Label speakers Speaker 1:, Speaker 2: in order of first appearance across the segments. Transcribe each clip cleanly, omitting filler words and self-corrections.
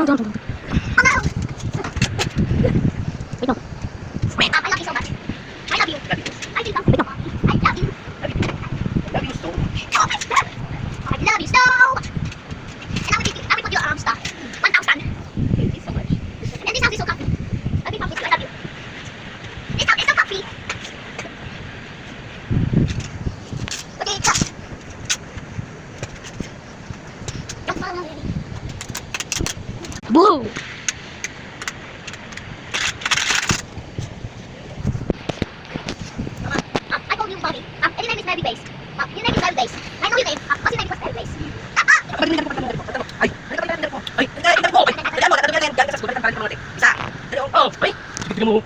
Speaker 1: don't. Oh no! Wait, no. I love you so much. I love you. I do love you. I love you.
Speaker 2: Love you so much.
Speaker 1: I love you so much. And I will put your arms down. 1,000.
Speaker 2: Thank you so much.
Speaker 1: And this house is so comfy. I think comfy too. I love you. This house is so comfy. Okay, cut. Don't follow me. Blue. I call you Bobby. Your name is Mary Base. Your name is Mary Base. I know your name. What's your name? What's Mary Base?
Speaker 2: Ay, ay, tingnan mo. Tingnan mo, tingnan yan. Galing ka sa school, galing ka mga isa. Oh, ay. Tingnan mo.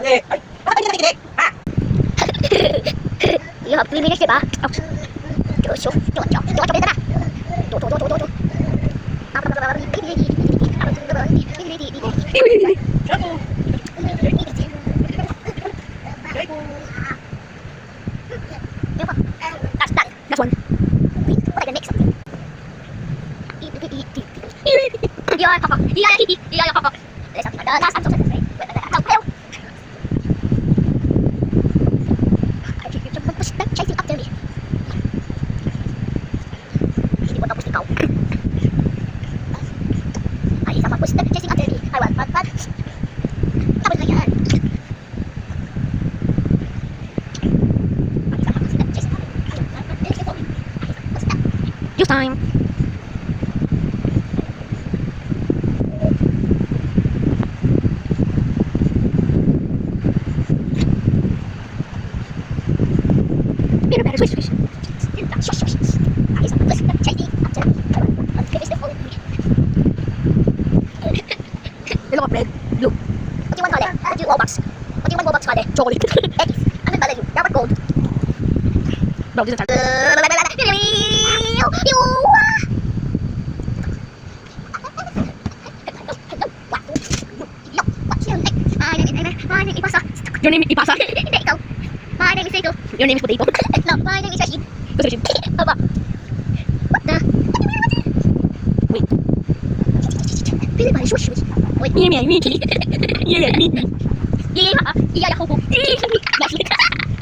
Speaker 2: Ay, ay. Bakit hindi nakikinig? Ha?
Speaker 1: You have 3 minutes, diba? That's done. That's one. What I can make something. Yeah, papa. Yeah, papa. Let's have the last answer. Chasing after me. Hindi ko tapos ikaw. Ay, sama ko chasing after me. I want, but. Tapos na yan. Use time. Better, swish. Shush. I saw this chasing after me. Finish the whole thing. Yellow red, blue. What do you want, Kale? What do you Robux? What do you want, Robux, Kale? Chocolate. X. Ano ba you? Dapat gold. Bro, this is Your name is Ipasa? Hindi, ikaw. My name is Seiko. Your name is Potato. No, my name is Sashi. What's your name? Aba. What the? Wait. Pili ba? Shush. Wait. Yeah, hobo.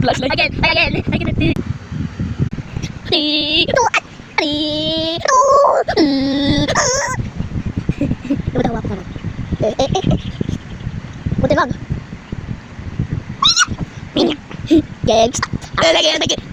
Speaker 1: Flashlight. Again. I can do Gags. Again.